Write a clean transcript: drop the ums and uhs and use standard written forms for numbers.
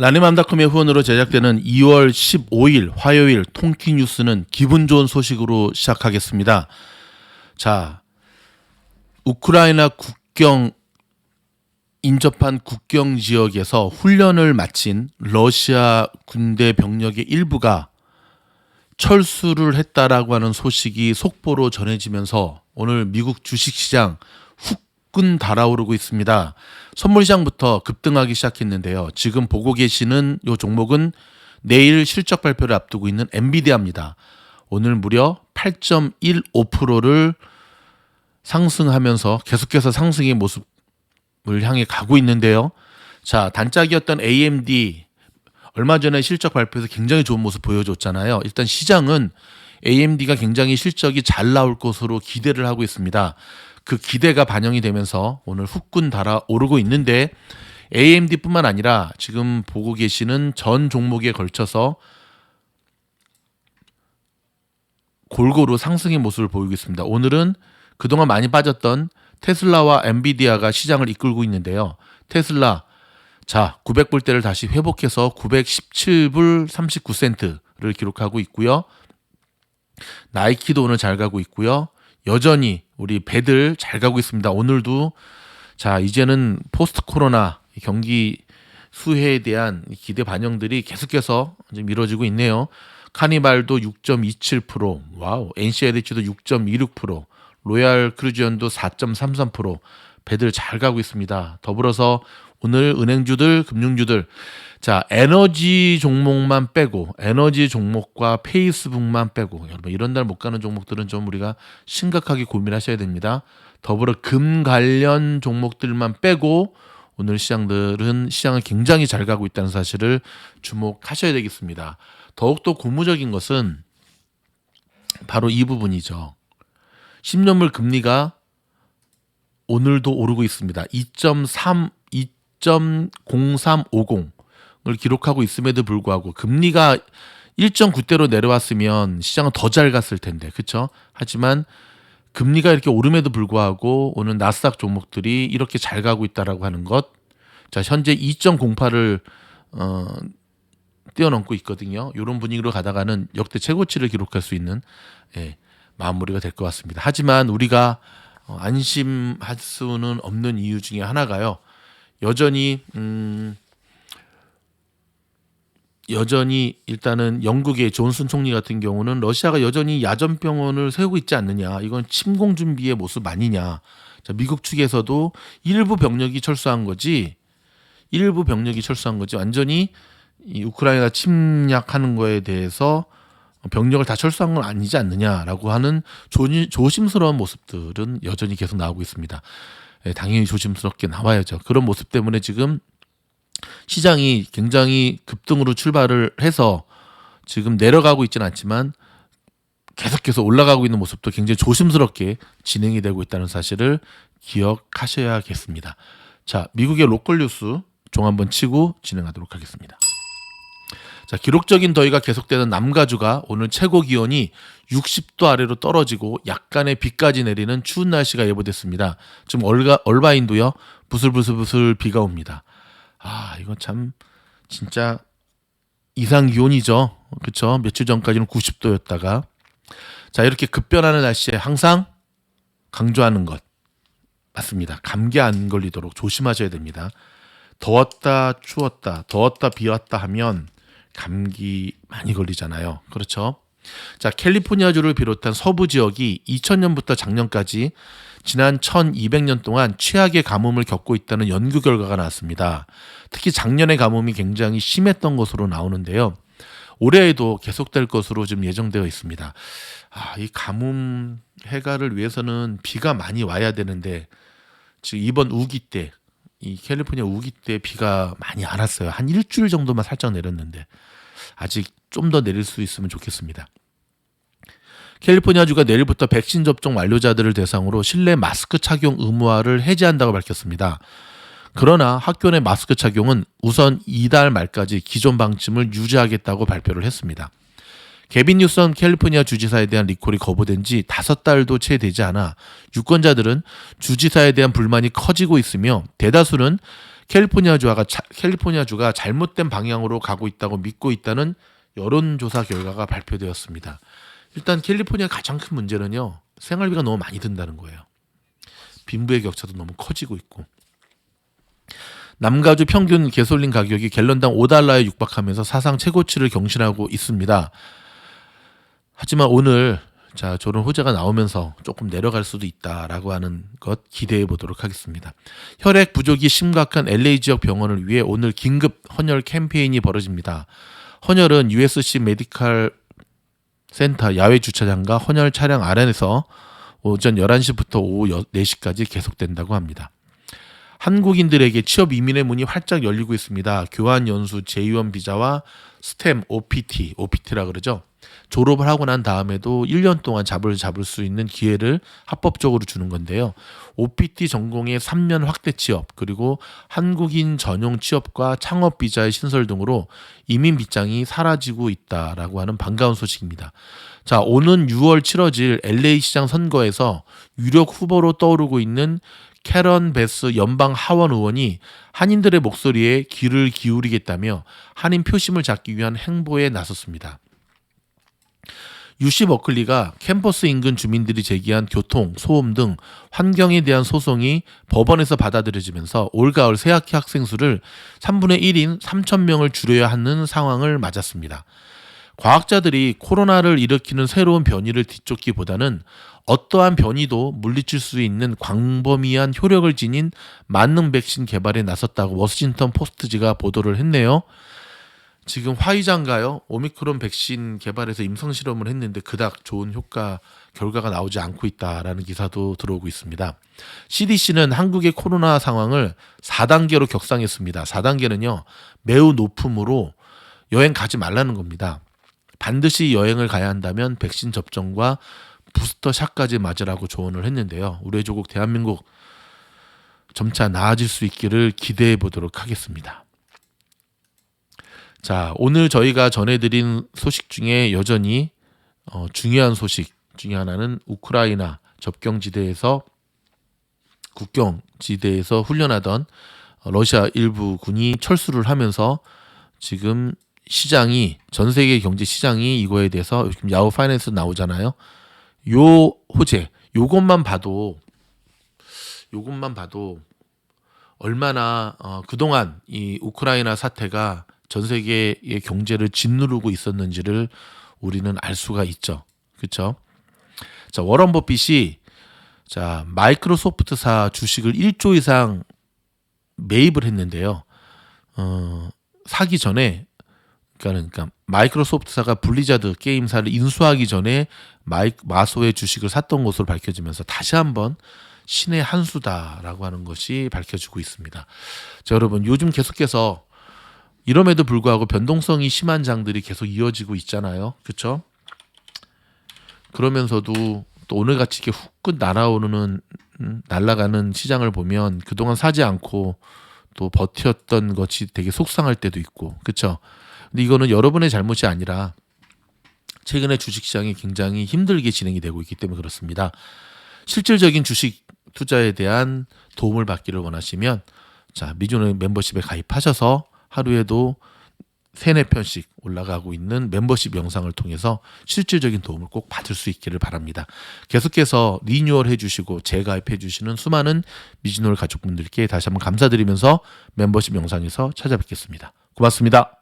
라니맘닷컴의 후원으로 제작되는 2월 15일 화요일 통키 뉴스는 기분 좋은 소식으로 시작하겠습니다. 자, 우크라이나 국경 인접한 국경 지역에서 훈련을 마친 러시아 군대 병력의 일부가 철수를 했다라고 하는 소식이 속보로 전해지면서 오늘 미국 주식시장 후끈 달아오르고 있습니다. 선물시장부터 급등하기 시작했는데요. 지금 보고 계시는 이 종목은 내일 실적 발표를 앞두고 있는 엔비디아입니다. 오늘 무려 8.15%를 상승하면서 계속해서 상승의 모습을 향해 가고 있는데요. 자, 단짝이었던 AMD 얼마 전에 실적 발표에서 굉장히 좋은 모습 보여줬잖아요. 일단 시장은 AMD가 굉장히 실적이 잘 나올 것으로 기대를 하고 있습니다. 그 기대가 반영이 되면서 오늘 후끈 달아오르고 있는데 AMD뿐만 아니라 지금 보고 계시는 전 종목에 걸쳐서 골고루 상승의 모습을 보이고 있습니다. 오늘은 그동안 많이 빠졌던 테슬라와 엔비디아가 시장을 이끌고 있는데요. 테슬라, 자, 900불대를 다시 회복해서 917불 39센트를 기록하고 있고요. 나이키도 오늘 잘 가고 있고요. 여전히 우리 배들 잘 가고 있습니다. 오늘도 자, 이제는 포스트 코로나 경기 수혜에 대한 기대 반영들이 계속해서 좀 이루어지고 있네요. 카니발도 6.27%, 와우, NCLH도 6.26%, 로얄 크루지언도 4.33%, 배들 잘 가고 있습니다. 더불어서 오늘 은행주들, 금융주들, 자, 에너지 종목만 빼고, 에너지 종목과 페이스북만 빼고, 여러분 이런 날 못 가는 종목들은 좀 우리가 심각하게 고민하셔야 됩니다. 더불어 금 관련 종목들만 빼고 오늘 시장들은 시장을 굉장히 잘 가고 있다는 사실을 주목하셔야 되겠습니다. 더욱더 고무적인 것은 바로 이 부분이죠. 10년물 금리가 오늘도 오르고 있습니다. 2.0350을 기록하고 있음에도 불구하고 금리가 1.9대로 내려왔으면 시장은 더 잘 갔을 텐데, 그렇죠? 하지만 금리가 이렇게 오름에도 불구하고 오늘 나스닥 종목들이 이렇게 잘 가고 있다라고 하는 것, 자, 현재 2.08을 뛰어넘고 있거든요. 이런 분위기로 가다가는 역대 최고치를 기록할 수 있는 마무리가 될 것 같습니다. 하지만 우리가 안심할 수는 없는 이유 중에 하나가요. 여전히 일단은 영국의 존슨 총리 같은 경우는 러시아가 여전히 야전병원을 세우고 있지 않느냐, 이건 침공 준비의 모습 아니냐. 자, 미국 측에서도 일부 병력이 철수한 거지 완전히 이 우크라이나 침략하는 거에 대해서 병력을 다 철수한 건 아니지 않느냐라고 하는 조심스러운 모습들은 여전히 계속 나오고 있습니다. 당연히 조심스럽게 나와야죠. 그런 모습 때문에 지금 시장이 굉장히 급등으로 출발을 해서 지금 내려가고 있지는 않지만 계속해서 올라가고 있는 모습도 굉장히 조심스럽게 진행이 되고 있다는 사실을 기억하셔야겠습니다. 자, 미국의 로컬 뉴스 종 한번 치고 진행하도록 하겠습니다. 자, 기록적인 더위가 계속되는 남가주가 오늘 최고 기온이 60도 아래로 떨어지고 약간의 비까지 내리는 추운 날씨가 예보됐습니다. 지금 얼바인도요, 부슬부슬 비가 옵니다. 아, 이건 참 진짜 이상 기온이죠. 그렇죠? 며칠 전까지는 90도였다가, 자, 이렇게 급변하는 날씨에 항상 강조하는 것 맞습니다. 감기 안 걸리도록 조심하셔야 됩니다. 더웠다 추웠다, 더웠다 비 왔다 하면 감기 많이 걸리잖아요. 그렇죠? 자, 캘리포니아주를 비롯한 서부 지역이 2000년부터 작년까지 지난 1200년 동안 최악의 가뭄을 겪고 있다는 연구 결과가 나왔습니다. 특히 작년의 가뭄이 굉장히 심했던 것으로 나오는데요. 올해에도 계속될 것으로 지금 예정되어 있습니다. 이 가뭄 해가를 위해서는 비가 많이 와야 되는데 지금 이번 우기 때, 이 캘리포니아 우기 때 비가 많이 안 왔어요. 한 일주일 정도만 살짝 내렸는데 아직 좀 더 내릴 수 있으면 좋겠습니다. 캘리포니아주가 내일부터 백신 접종 완료자들을 대상으로 실내 마스크 착용 의무화를 해제한다고 밝혔습니다. 그러나 학교 내 마스크 착용은 우선 이달 말까지 기존 방침을 유지하겠다고 발표를 했습니다. 개빈 뉴섬 캘리포니아 주지사에 대한 리콜이 거부된 지 5달도 채 되지 않아 유권자들은 주지사에 대한 불만이 커지고 있으며 대다수는 캘리포니아주가 잘못된 방향으로 가고 있다고 믿고 있다는 여론조사 결과가 발표되었습니다. 일단 캘리포니아 가장 큰 문제는요, 생활비가 너무 많이 든다는 거예요. 빈부의 격차도 너무 커지고 있고, 남가주 평균 가솔린 가격이 갤런당 $5에 육박하면서 사상 최고치를 경신하고 있습니다. 하지만 오늘 저런 호재가 나오면서 조금 내려갈 수도 있다라고 하는 것 기대해 보도록 하겠습니다. 혈액 부족이 심각한 LA 지역 병원을 위해 오늘 긴급 헌혈 캠페인이 벌어집니다. 헌혈은 USC 메디컬 센터 야외 주차장과 헌혈 차량 안에서 오전 11시부터 오후 4시까지 계속된다고 합니다. 한국인들에게 취업 이민의 문이 활짝 열리고 있습니다. 교환연수 제2원 비자와 스템 OPT라 그러죠. 졸업을 하고 난 다음에도 1년 동안 잡을 수 있는 기회를 합법적으로 주는 건데요. OPT 전공의 3년 확대 취업, 그리고 한국인 전용 취업과 창업 비자의 신설 등으로 이민 빗장이 사라지고 있다라고 하는 반가운 소식입니다. 자, 오는 6월 치러질 LA 시장 선거에서 유력 후보로 떠오르고 있는 캐런 베스 연방 하원 의원이 한인들의 목소리에 귀를 기울이겠다며 한인 표심을 잡기 위한 행보에 나섰습니다. UC 버클리가 캠퍼스 인근 주민들이 제기한 교통, 소음 등 환경에 대한 소송이 법원에서 받아들여지면서 올가을 새학기 학생 수를 3분의 1인 3,000명을 줄여야 하는 상황을 맞았습니다. 과학자들이 코로나를 일으키는 새로운 변이를 뒤쫓기보다는 어떠한 변이도 물리칠 수 있는 광범위한 효력을 지닌 만능 백신 개발에 나섰다고 워싱턴 포스트지가 보도를 했네요. 지금 화이자인가요? 오미크론 백신 개발해서 임상 실험을 했는데 그닥 좋은 결과가 나오지 않고 있다라는 기사도 들어오고 있습니다. CDC는 한국의 코로나 상황을 4단계로 격상했습니다. 4단계는요, 매우 높음으로 여행 가지 말라는 겁니다. 반드시 여행을 가야 한다면 백신 접종과 부스터 샷까지 맞으라고 조언을 했는데요. 우리 조국 대한민국 점차 나아질 수 있기를 기대해 보도록 하겠습니다. 자, 오늘 저희가 전해드린 소식 중에 여전히 중요한 소식 중에 하나는 우크라이나 국경지대에서 훈련하던 러시아 일부 군이 철수를 하면서 지금 전 세계 경제 시장이 이거에 대해서 지금 야후 파이낸스 나오잖아요. 요 호재, 요것만 봐도 얼마나 그동안 이 우크라이나 사태가 전 세계의 경제를 짓누르고 있었는지를 우리는 알 수가 있죠. 그렇죠? 자, 워런 버핏이 마이크로소프트사 주식을 1조 이상 매입을 했는데요. 사기 전에 그러니까 마이크로소프트사가 블리자드 게임사를 인수하기 전에 마소의 주식을 샀던 것으로 밝혀지면서 다시 한번 신의 한 수다라고 하는 것이 밝혀지고 있습니다. 자, 여러분, 요즘 계속해서 이럼에도 불구하고 변동성이 심한 장들이 계속 이어지고 있잖아요. 그렇죠? 그러면서도 또 오늘같이 이렇게 후끈 날아가는 시장을 보면 그동안 사지 않고 또 버텼던 것이 되게 속상할 때도 있고, 그렇죠? 근데 이거는 여러분의 잘못이 아니라 최근에 주식시장이 굉장히 힘들게 진행이 되고 있기 때문에 그렇습니다. 실질적인 주식 투자에 대한 도움을 받기를 원하시면 미주노 멤버십에 가입하셔서 하루에도 3-4편씩 올라가고 있는 멤버십 영상을 통해서 실질적인 도움을 꼭 받을 수 있기를 바랍니다. 계속해서 리뉴얼 해주시고 재가입해 주시는 수많은 미주노 가족분들께 다시 한번 감사드리면서 멤버십 영상에서 찾아뵙겠습니다. 고맙습니다.